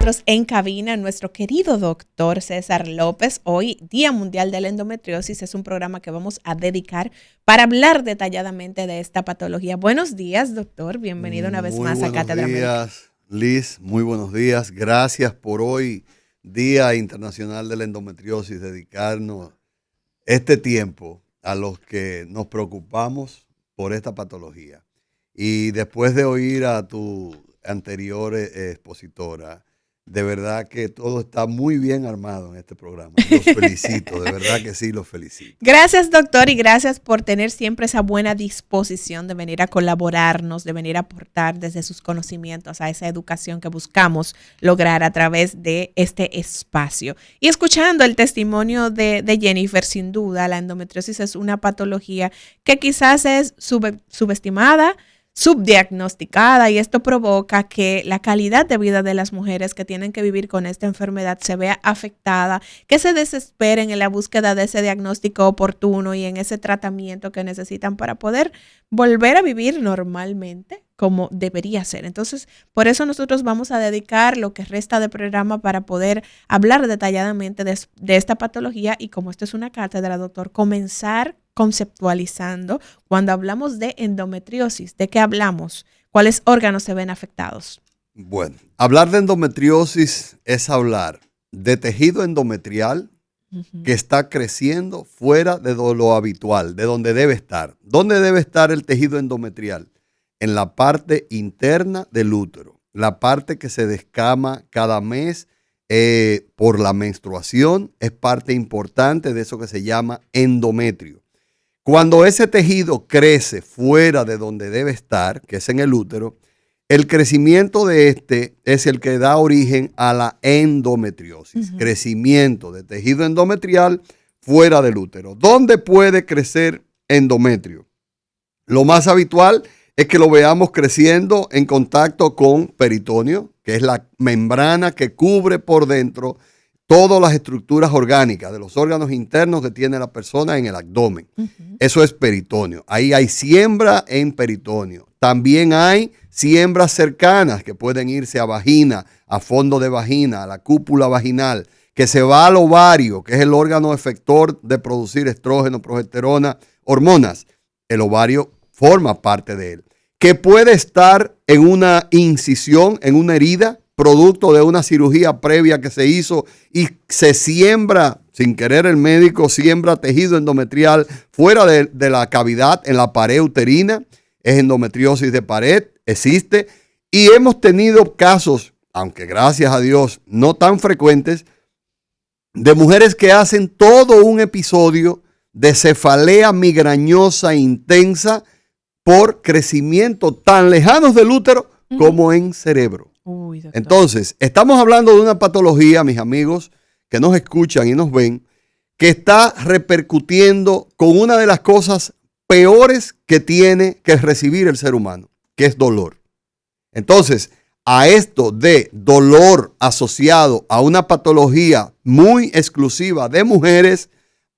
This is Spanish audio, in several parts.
nosotros en cabina nuestro querido doctor César López. Hoy, Día Mundial de la Endometriosis, es un programa que vamos a dedicar para hablar detalladamente de esta patología. Buenos días, doctor. Bienvenido una vez más a Cátedra Médica. Buenos días, Liz. Muy buenos días. Gracias por hoy, Día Internacional de la Endometriosis, dedicarnos este tiempo a los que nos preocupamos por esta patología. Y después de oír a tu anterior expositora, de verdad que todo está muy bien armado en este programa. Los felicito, de verdad que sí, los felicito. Gracias, doctor, y gracias por tener siempre esa buena disposición de venir a colaborarnos, de venir a aportar desde sus conocimientos a esa educación que buscamos lograr a través de este espacio. Y escuchando el testimonio de Jennifer, sin duda, la endometriosis es una patología que quizás es subestimada, subdiagnosticada, y esto provoca que la calidad de vida de las mujeres que tienen que vivir con esta enfermedad se vea afectada, que se desesperen en la búsqueda de ese diagnóstico oportuno y en ese tratamiento que necesitan para poder volver a vivir normalmente como debería ser. Entonces, por eso nosotros vamos a dedicar lo que resta de programa para poder hablar detalladamente de esta patología, y como esto es una cátedra, doctor, comenzar conceptualizando. Cuando hablamos de endometriosis, ¿de qué hablamos? ¿Cuáles órganos se ven afectados? Bueno, hablar de endometriosis es hablar de tejido endometrial que está creciendo fuera de lo habitual, de donde debe estar. ¿Dónde debe estar el tejido endometrial? En la parte interna del útero, la parte que se descama cada mes por la menstruación, es parte importante de eso que se llama endometrio. Cuando ese tejido crece fuera de donde debe estar, que es en el útero, el crecimiento de este es el que da origen a la endometriosis. Crecimiento de tejido endometrial fuera del útero. ¿Dónde puede crecer endometrio? Lo más habitual es que lo veamos creciendo en contacto con peritoneo, que es la membrana que cubre por dentro todas las estructuras orgánicas de los órganos internos que tiene la persona en el abdomen. Eso es peritoneo. Ahí hay siembra en peritoneo. También hay siembras cercanas que pueden irse a vagina, a fondo de vagina, a la cúpula vaginal, que se va al ovario, que es el órgano efector de producir estrógeno, progesterona, hormonas. El ovario forma parte de él. Que puede estar en una incisión, en una herida, producto de una cirugía previa que se hizo, y se siembra, sin querer el médico, siembra tejido endometrial fuera de la cavidad, en la pared uterina. Es endometriosis de pared, existe. Y hemos tenido casos, aunque gracias a Dios no tan frecuentes, de mujeres que hacen todo un episodio de cefalea migrañosa intensa por crecimiento tan lejanos del útero como en cerebro. Uy, entonces, estamos hablando de una patología, mis amigos, que nos escuchan y nos ven, que está repercutiendo con una de las cosas peores que tiene que recibir el ser humano, que es dolor. Entonces, a esto de dolor asociado a una patología muy exclusiva de mujeres,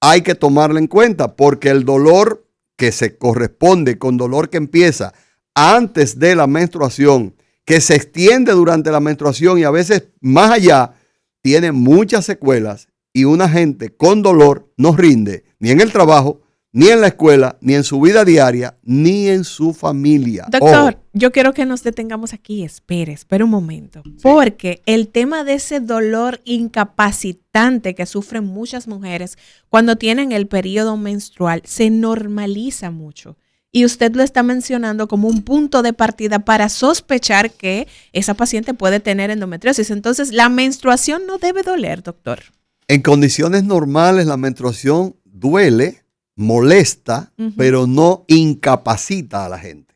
hay que tomarlo en cuenta, porque el dolor que se corresponde con dolor que empieza antes de la menstruación, que se extiende durante la menstruación y a veces más allá, tiene muchas secuelas, y una gente con dolor no rinde ni en el trabajo, ni en la escuela, ni en su vida diaria, ni en su familia. Doctor, yo quiero que nos detengamos aquí. Espere un momento. Sí. Porque el tema de ese dolor incapacitante que sufren muchas mujeres cuando tienen el periodo menstrual se normaliza mucho. Y usted lo está mencionando como un punto de partida para sospechar que esa paciente puede tener endometriosis. Entonces, la menstruación no debe doler, doctor. En condiciones normales, la menstruación duele, molesta, pero no incapacita a la gente.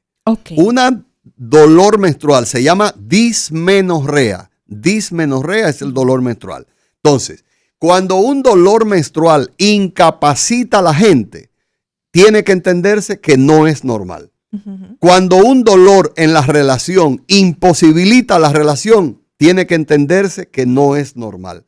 Una dolor menstrual se llama dismenorrea. Dismenorrea es el dolor menstrual. Entonces, cuando un dolor menstrual incapacita a la gente, tiene que entenderse que no es normal. Cuando un dolor en la relación imposibilita la relación, tiene que entenderse que no es normal.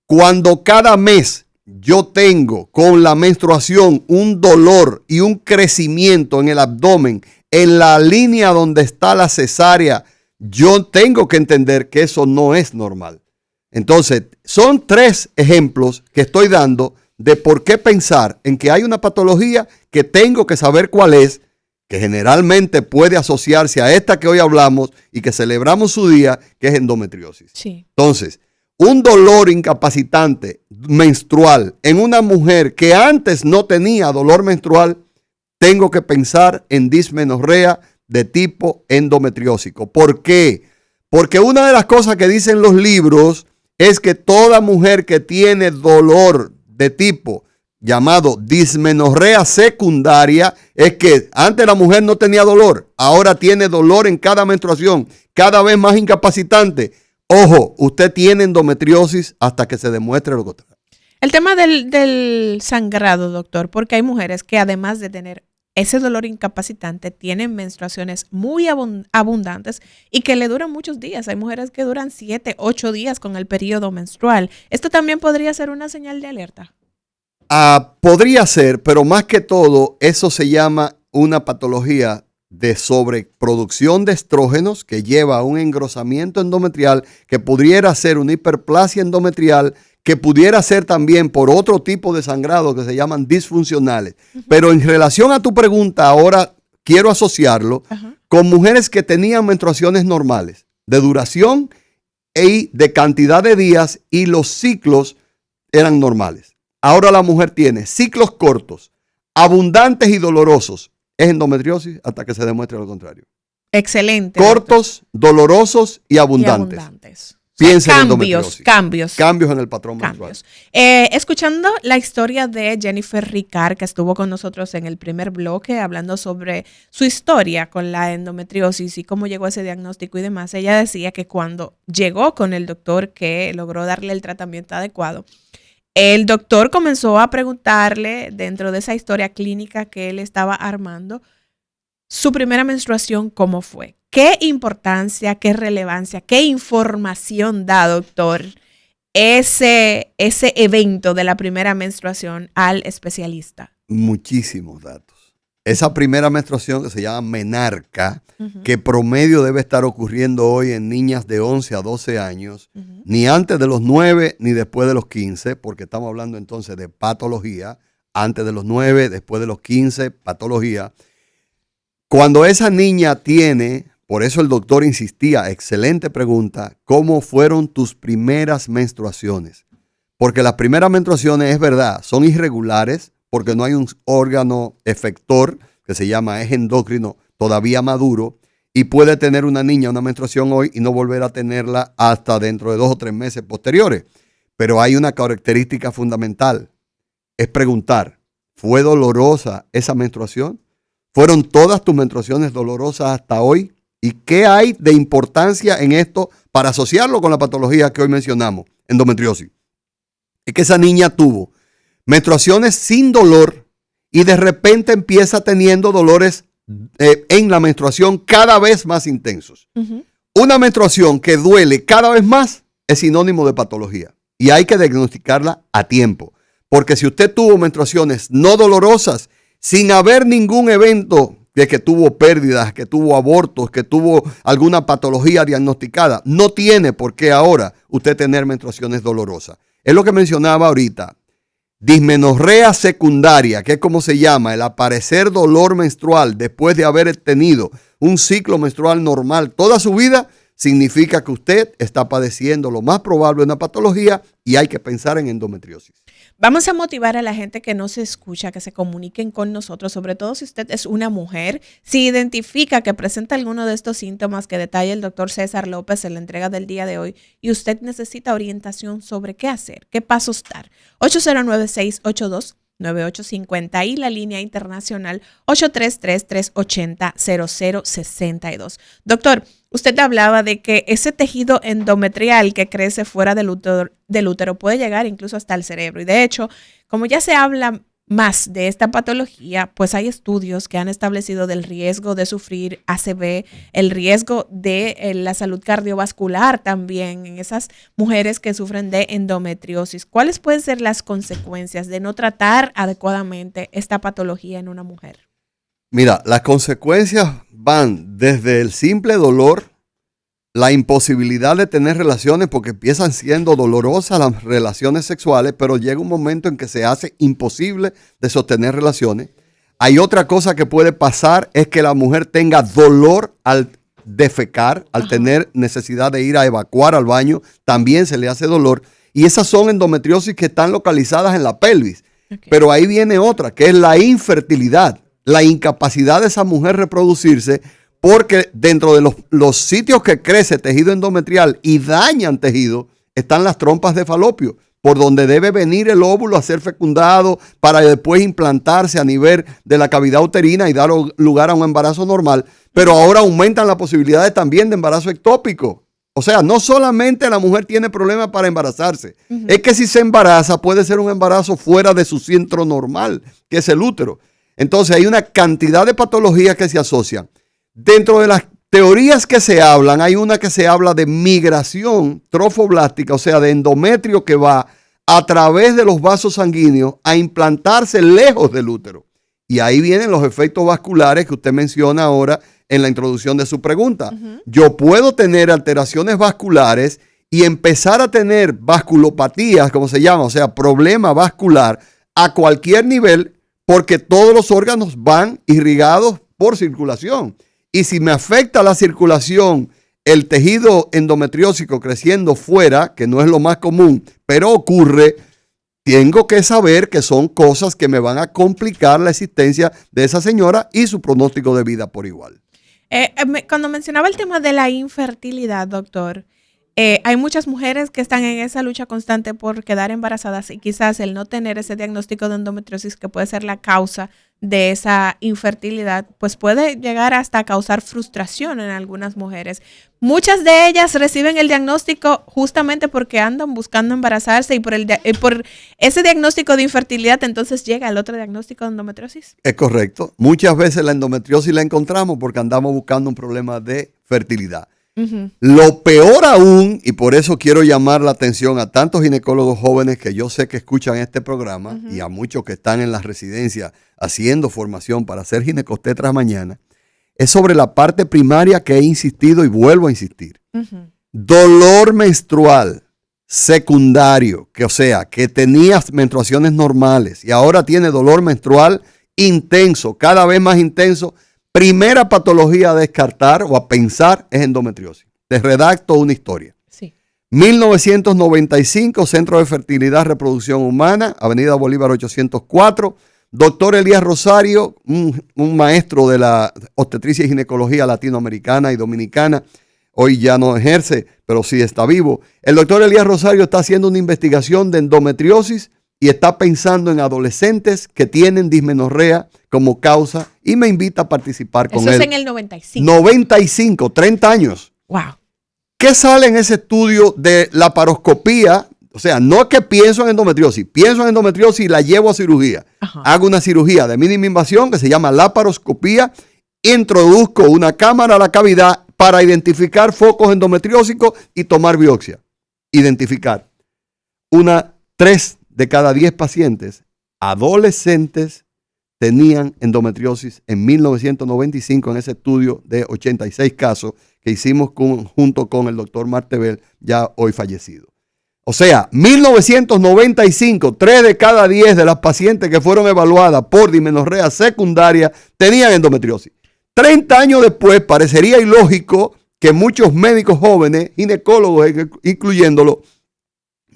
Cuando cada mes yo tengo con la menstruación un dolor y un crecimiento en el abdomen, en la línea donde está la cesárea, yo tengo que entender que eso no es normal. Entonces, son 3 ejemplos que estoy dando de por qué pensar en que hay una patología que tengo que saber cuál es, que generalmente puede asociarse a esta que hoy hablamos y que celebramos su día, que es endometriosis. Sí. Entonces, un dolor incapacitante menstrual en una mujer que antes no tenía dolor menstrual, tengo que pensar en dismenorrea de tipo endometriósico. ¿Por qué? Porque una de las cosas que dicen los libros es que toda mujer que tiene dolor de tipo llamado dismenorrea secundaria es que antes la mujer no tenía dolor, ahora tiene dolor en cada menstruación, cada vez más incapacitante. Ojo, usted tiene endometriosis hasta que se demuestre lo contrario. El tema del sangrado, doctor, porque hay mujeres que además de tener ese dolor incapacitante, tienen menstruaciones muy abundantes y que le duran muchos días. Hay mujeres que duran 7, 8 días con el periodo menstrual. ¿Esto también podría ser una señal de alerta? Podría ser, pero más que todo, eso se llama una patología de sobreproducción de estrógenos que lleva a un engrosamiento endometrial, que pudiera ser una hiperplasia endometrial, que pudiera ser también por otro tipo de sangrado que se llaman disfuncionales. Pero en relación a tu pregunta, ahora quiero asociarlo con mujeres que tenían menstruaciones normales, de duración y de cantidad de días, y los ciclos eran normales. Ahora la mujer tiene ciclos cortos, abundantes y dolorosos. Es endometriosis hasta que se demuestre lo contrario. Excelente. Cortos, dolorosos y abundantes. Piensen en endometriosis. Cambios en el patrón menstrual. Escuchando la historia de Jennifer Ricard, que estuvo con nosotros en el primer bloque, hablando sobre su historia con la endometriosis y cómo llegó a ese diagnóstico y demás, ella decía que cuando llegó con el doctor que logró darle el tratamiento adecuado, el doctor comenzó a preguntarle, dentro de esa historia clínica que él estaba armando, su primera menstruación, ¿cómo fue? ¿Qué importancia, qué relevancia, qué información da, doctor, ese evento de la primera menstruación al especialista? Muchísimos datos. Esa primera menstruación, que se llama menarca, que promedio debe estar ocurriendo hoy en niñas de 11 a 12 años, ni antes de los 9 ni después de los 15, porque estamos hablando entonces de patología, antes de los 9, después de los 15, patología. Cuando esa niña tiene, por eso el doctor insistía, excelente pregunta, ¿cómo fueron tus primeras menstruaciones? Porque las primeras menstruaciones, es verdad, son irregulares, porque no hay un órgano efector que se llama eje endocrino todavía maduro, y puede tener una niña una menstruación hoy y no volver a tenerla hasta dentro de 2 o 3 meses posteriores. Pero hay una característica fundamental, es preguntar, ¿fue dolorosa esa menstruación? ¿Fueron todas tus menstruaciones dolorosas hasta hoy? ¿Y qué hay de importancia en esto para asociarlo con la patología que hoy mencionamos, endometriosis? Es que esa niña tuvo menstruaciones sin dolor y de repente empieza teniendo dolores en la menstruación cada vez más intensos. Una menstruación que duele cada vez más es sinónimo de patología y hay que diagnosticarla a tiempo. Porque si usted tuvo menstruaciones no dolorosas sin haber ningún evento de que tuvo pérdidas, que tuvo abortos, que tuvo alguna patología diagnosticada, no tiene por qué ahora usted tener menstruaciones dolorosas. Es lo que mencionaba ahorita. Dismenorrea secundaria, que es como se llama, el aparecer dolor menstrual después de haber tenido un ciclo menstrual normal toda su vida, significa que usted está padeciendo lo más probable una patología y hay que pensar en endometriosis. Vamos a motivar a la gente que no se escucha, que se comuniquen con nosotros, sobre todo si usted es una mujer, si identifica que presenta alguno de estos síntomas que detalla el doctor César López en la entrega del día de hoy y usted necesita orientación sobre qué hacer, qué pasos dar. 809-682-9850 y la línea internacional 833-380-0062. Doctor, usted hablaba de que ese tejido endometrial que crece fuera del útero puede llegar incluso hasta el cerebro. Y de hecho, como ya se habla más de esta patología, pues hay estudios que han establecido del riesgo de sufrir ACV, el riesgo de la salud cardiovascular también en esas mujeres que sufren de endometriosis. ¿Cuáles pueden ser las consecuencias de no tratar adecuadamente esta patología en una mujer? Mira, las consecuencias van desde el simple dolor la imposibilidad de tener relaciones porque empiezan siendo dolorosas las relaciones sexuales, pero llega un momento en que se hace imposible de sostener relaciones. Hay otra cosa que puede pasar, es que la mujer tenga dolor al defecar, al tener necesidad de ir a evacuar al baño, también se le hace dolor. Y esas son endometriosis que están localizadas en la pelvis. Okay. Pero ahí viene otra, que es la infertilidad, la incapacidad de esa mujer reproducirse, porque dentro de los sitios que crece tejido endometrial y dañan tejido, están las trompas de falopio, por donde debe venir el óvulo a ser fecundado para después implantarse a nivel de la cavidad uterina y dar lugar a un embarazo normal. Pero ahora aumentan las posibilidades también de embarazo ectópico. O sea, no solamente la mujer tiene problemas para embarazarse, es que si se embaraza puede ser un embarazo fuera de su centro normal, que es el útero. Entonces hay una cantidad de patologías que se asocian. Dentro de las teorías que se hablan, hay una que se habla de migración trofoblástica, o sea, de endometrio que va a través de los vasos sanguíneos a implantarse lejos del útero. Y ahí vienen los efectos vasculares que usted menciona ahora en la introducción de su pregunta. Yo puedo tener alteraciones vasculares y empezar a tener vasculopatías, como se llama, o sea, problema vascular a cualquier nivel, porque todos los órganos van irrigados por circulación. Y si me afecta la circulación, el tejido endometriósico creciendo fuera, que no es lo más común, pero ocurre, tengo que saber que son cosas que me van a complicar la existencia de esa señora y su pronóstico de vida por igual. Cuando mencionaba el tema de la infertilidad, doctor, hay muchas mujeres que están en esa lucha constante por quedar embarazadas y quizás el no tener ese diagnóstico de endometriosis, que puede ser la causa de esa infertilidad, pues puede llegar hasta causar frustración en algunas mujeres. Muchas de ellas reciben el diagnóstico justamente porque andan buscando embarazarse y por ese diagnóstico de infertilidad, entonces llega el otro diagnóstico de endometriosis. Es correcto. Muchas veces la endometriosis la encontramos porque andamos buscando un problema de fertilidad. Lo peor aún, y por eso quiero llamar la atención a tantos ginecólogos jóvenes que yo sé que escuchan este programa y a muchos que están en las residencias haciendo formación para hacer ginecostetras mañana, es sobre la parte primaria que he insistido y vuelvo a insistir. Dolor menstrual secundario, que o sea, que tenías menstruaciones normales y ahora tiene dolor menstrual intenso, cada vez más intenso. Primera patología a descartar o a pensar es endometriosis. Te redacto una historia. Sí. 1995, Centro de Fertilidad y Reproducción Humana, Avenida Bolívar 804. Doctor Elías Rosario, un maestro de la obstetricia y ginecología latinoamericana y dominicana. Hoy ya no ejerce, pero sí está vivo. El doctor Elías Rosario está haciendo una investigación de endometriosis y está pensando en adolescentes que tienen dismenorrea como causa y me invita a participar con él. Eso es en el 95. 95, 30 años. Wow. ¿Qué sale en ese estudio de la laparoscopía? O sea, no es que pienso en endometriosis y la llevo a cirugía. Ajá. Hago una cirugía de mínima invasión que se llama laparoscopía, introduzco una cámara a la cavidad para identificar focos endometriósicos y tomar biopsia. Identificar. 3 de cada 10 pacientes adolescentes tenían endometriosis en 1995 en ese estudio de 86 casos que hicimos junto con el doctor Martebel, ya hoy fallecido. O sea, 1995, 3 de cada 10 de las pacientes que fueron evaluadas por dismenorrea secundaria tenían endometriosis. 30 años después, parecería ilógico que muchos médicos jóvenes, ginecólogos incluyéndolo,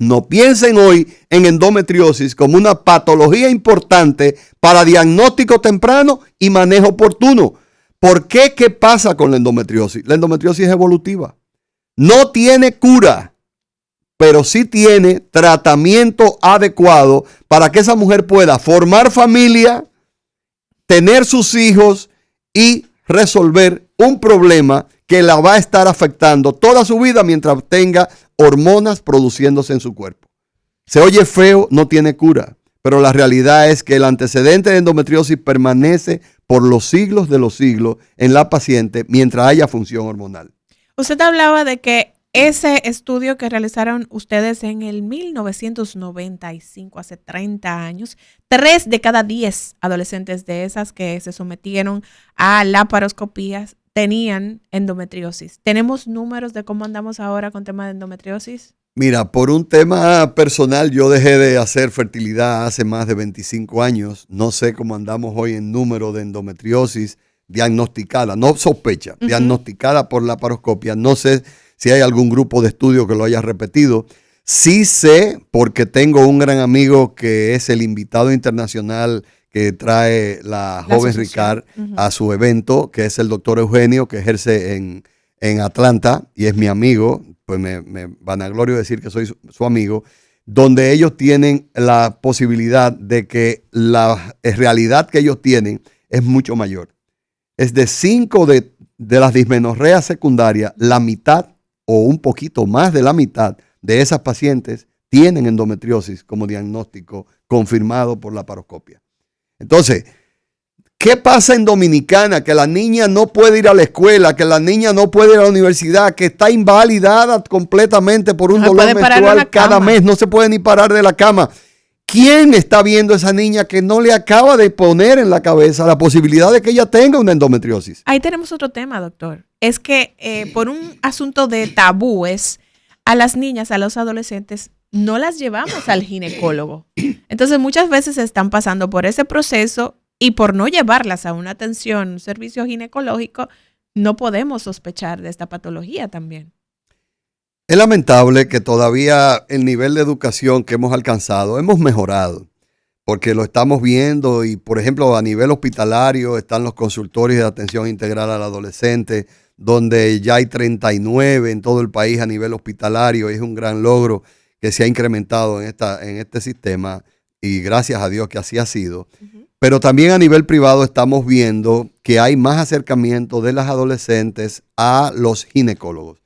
no piensen hoy en endometriosis como una patología importante para diagnóstico temprano y manejo oportuno. ¿Por qué? ¿Qué pasa con la endometriosis? La endometriosis es evolutiva. No tiene cura, pero sí tiene tratamiento adecuado para que esa mujer pueda formar familia, tener sus hijos y resolver un problema que la va a estar afectando toda su vida mientras tenga hormonas produciéndose en su cuerpo. Se oye feo, no tiene cura, pero la realidad es que el antecedente de endometriosis permanece por los siglos de los siglos en la paciente mientras haya función hormonal. Usted hablaba de que ese estudio que realizaron ustedes en el 1995, hace 30 años, 3 de cada 10 adolescentes de esas que se sometieron a laparoscopías tenían endometriosis. ¿Tenemos números de cómo andamos ahora con tema de endometriosis? Mira, por un tema personal, yo dejé de hacer fertilidad hace más de 25 años. No sé cómo andamos hoy en número de endometriosis diagnosticada, no sospecha, diagnosticada por laparoscopia. No sé si hay algún grupo de estudio que lo haya repetido. Sí sé, porque tengo un gran amigo que es el invitado internacional que trae la joven Ricard a su evento, que es el doctor Eugenio, que ejerce en Atlanta y es mi amigo. Pues me vanaglorio decir que soy su amigo, donde ellos tienen la posibilidad de que la realidad que ellos tienen es mucho mayor. Es de 5 de las dismenorreas secundarias, la mitad o un poquito más de la mitad de esas pacientes tienen endometriosis como diagnóstico confirmado por laparoscopia. Entonces, ¿qué pasa en Dominicana? Que la niña no puede ir a la escuela, que la niña no puede ir a la universidad, que está invalidada completamente por un dolor menstrual cada mes, no se puede ni parar de la cama. ¿Quién está viendo a esa niña que no le acaba de poner en la cabeza la posibilidad de que ella tenga una endometriosis? Ahí tenemos otro tema, doctor. Es que por un asunto de tabúes, a las niñas, a los adolescentes, no las llevamos al ginecólogo. Entonces muchas veces están pasando por ese proceso y por no llevarlas a una atención, un servicio ginecológico, no podemos sospechar de esta patología también. Es lamentable que todavía el nivel de educación que hemos alcanzado, hemos mejorado, porque lo estamos viendo y, por ejemplo, a nivel hospitalario están los consultorios de atención integral al adolescente, donde ya hay 39 en todo el país a nivel hospitalario. Es un gran logro que se ha incrementado en este sistema y gracias a Dios que así ha sido. Pero también a nivel privado estamos viendo que hay más acercamiento de las adolescentes a los ginecólogos.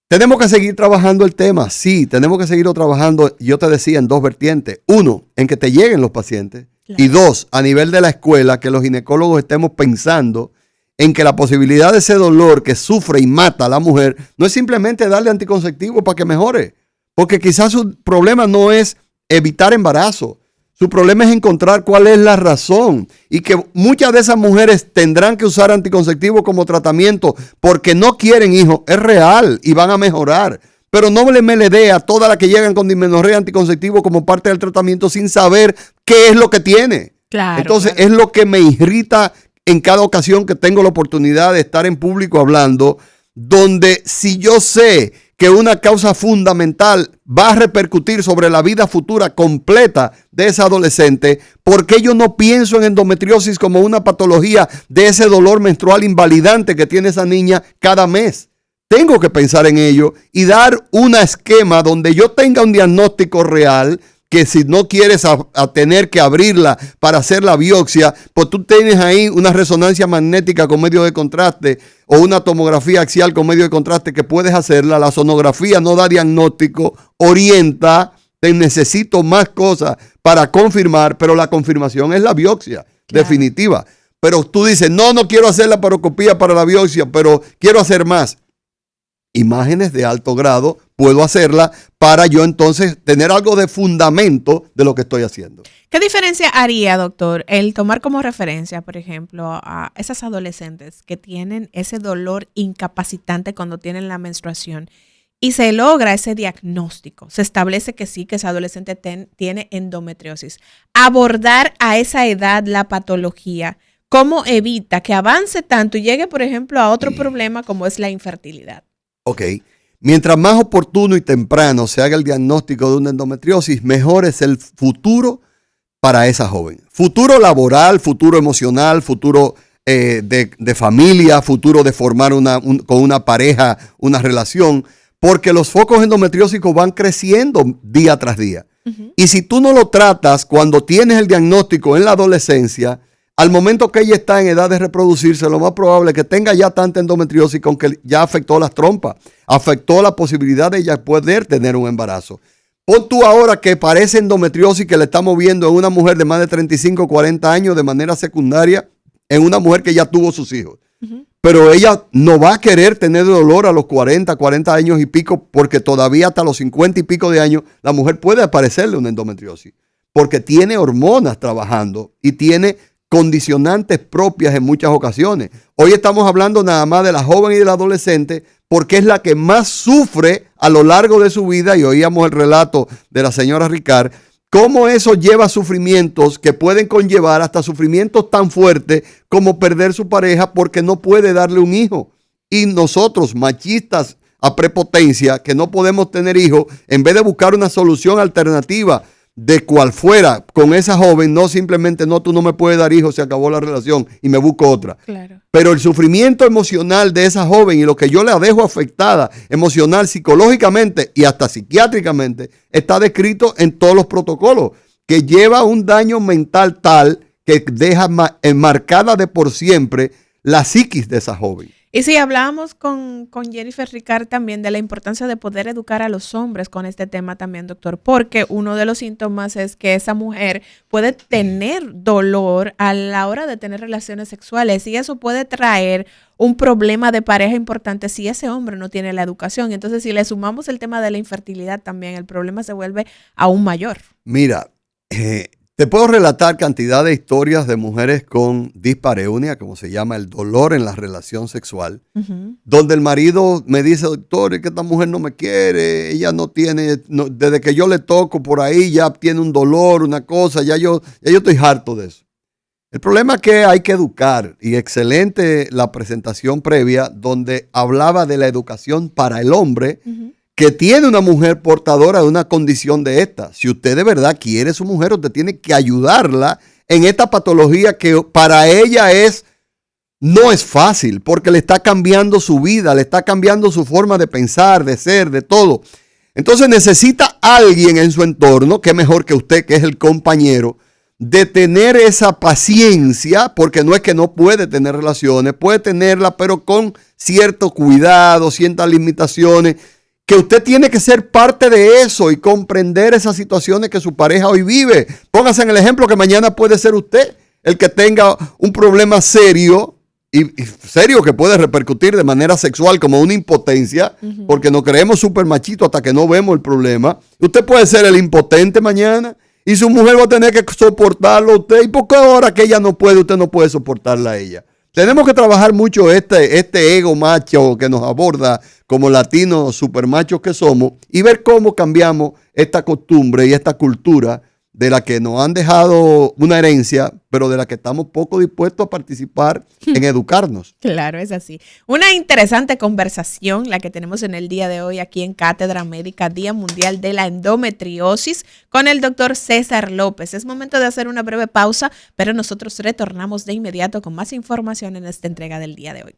Tenemos que seguir trabajando el tema, sí, tenemos que seguirlo trabajando, yo te decía, en dos vertientes. Uno, en que te lleguen los pacientes. Claro. Y dos, a nivel de la escuela, que los ginecólogos estemos pensando en que la posibilidad de ese dolor que sufre y mata a la mujer no es simplemente darle anticonceptivo para que mejore, porque quizás su problema no es evitar embarazo. Su problema es encontrar cuál es la razón y que muchas de esas mujeres tendrán que usar anticonceptivos como tratamiento porque no quieren hijos. Es real y van a mejorar. Pero no me le dé a todas las que llegan con dismenorrea anticonceptivo como parte del tratamiento sin saber qué es lo que tiene. Claro, entonces claro. Es lo que me irrita en cada ocasión que tengo la oportunidad de estar en público hablando, donde si yo sé que una causa fundamental va a repercutir sobre la vida futura completa de esa adolescente, ¿por qué yo no pienso en endometriosis como una patología de ese dolor menstrual invalidante que tiene esa niña cada mes? Tengo que pensar en ello y dar un esquema donde yo tenga un diagnóstico real, que si no quieres a tener que abrirla para hacer la biopsia, pues tú tienes ahí una resonancia magnética con medio de contraste o una tomografía axial con medio de contraste que puedes hacerla. La sonografía no da diagnóstico, orienta, te necesito más cosas para confirmar, pero la confirmación es la biopsia, claro. Definitiva. Pero tú dices, no quiero hacer la laparoscopía para la biopsia, pero quiero hacer más. Imágenes de alto grado, puedo hacerla para yo entonces tener algo de fundamento de lo que estoy haciendo. ¿Qué diferencia haría, doctor, el tomar como referencia, por ejemplo, a esas adolescentes que tienen ese dolor incapacitante cuando tienen la menstruación y se logra ese diagnóstico? Se establece que sí, que esa adolescente tiene endometriosis. Abordar a esa edad la patología, ¿cómo evita que avance tanto y llegue, por ejemplo, a otro problema como es la infertilidad? Ok, mientras más oportuno y temprano se haga el diagnóstico de una endometriosis, mejor es el futuro para esa joven. Futuro laboral, futuro emocional, futuro de familia, futuro de formar con una pareja una relación, porque los focos endometriósicos van creciendo día tras día. Y si tú no lo tratas cuando tienes el diagnóstico en la adolescencia, al momento que ella está en edad de reproducirse, lo más probable es que tenga ya tanta endometriosis con que ya afectó las trompas, afectó la posibilidad de ella poder tener un embarazo. Pon tú ahora que parece endometriosis que le estamos viendo en una mujer de más de 35, 40 años de manera secundaria, en una mujer que ya tuvo sus hijos. Pero ella no va a querer tener dolor a los 40 años y pico, porque todavía hasta los 50 y pico de años la mujer puede aparecerle una endometriosis, porque tiene hormonas trabajando y tiene condicionantes propias en muchas ocasiones. Hoy estamos hablando nada más de la joven y del adolescente porque es la que más sufre a lo largo de su vida, y oíamos el relato de la señora Ricard, cómo eso lleva sufrimientos que pueden conllevar hasta sufrimientos tan fuertes como perder su pareja porque no puede darle un hijo. Y nosotros, machistas a prepotencia, que no podemos tener hijos, en vez de buscar una solución alternativa de cual fuera con esa joven, no simplemente, no, tú no me puedes dar hijos, se acabó la relación y me busco otra. Claro. Pero el sufrimiento emocional de esa joven y lo que yo la dejo afectada emocional, psicológicamente y hasta psiquiátricamente está descrito en todos los protocolos, que lleva un daño mental tal que deja enmarcada de por siempre la psiquis de esa joven. Y sí, hablábamos con Jennifer Ricard también de la importancia de poder educar a los hombres con este tema también, doctor, porque uno de los síntomas es que esa mujer puede tener dolor a la hora de tener relaciones sexuales y eso puede traer un problema de pareja importante si ese hombre no tiene la educación. Entonces, si le sumamos el tema de la infertilidad también, el problema se vuelve aún mayor. Mira, te puedo relatar cantidad de historias de mujeres con dispareunia, como se llama el dolor en la relación sexual, donde el marido me dice, doctor, es que esta mujer no me quiere, ella no tiene, desde que yo le toco por ahí ya tiene un dolor, una cosa, ya yo estoy harto de eso. El problema es que hay que educar, y excelente la presentación previa donde hablaba de la educación para el hombre, que tiene una mujer portadora de una condición de esta. Si usted de verdad quiere a su mujer, usted tiene que ayudarla en esta patología que para ella no es fácil, porque le está cambiando su vida, le está cambiando su forma de pensar, de ser, de todo. Entonces necesita alguien en su entorno, que mejor que usted, que es el compañero, de tener esa paciencia, porque no es que no puede tener relaciones, puede tenerla, pero con cierto cuidado, ciertas limitaciones, que usted tiene que ser parte de eso y comprender esas situaciones que su pareja hoy vive. Póngase en el ejemplo que mañana puede ser usted el que tenga un problema serio y serio que puede repercutir de manera sexual como una impotencia, porque nos creemos súper machitos hasta que no vemos el problema. Usted puede ser el impotente mañana y su mujer va a tener que soportarlo a usted. ¿Y por qué ahora que ella no puede, usted no puede soportarla a ella? Tenemos que trabajar mucho este ego macho que nos aborda como latinos supermachos que somos y ver cómo cambiamos esta costumbre y esta cultura de la que nos han dejado una herencia, pero de la que estamos poco dispuestos a participar en educarnos. Claro, es así. Una interesante conversación la que tenemos en el día de hoy aquí en Cátedra Médica, Día Mundial de la Endometriosis, con el doctor César López. Es momento de hacer una breve pausa, pero nosotros retornamos de inmediato con más información en esta entrega del día de hoy.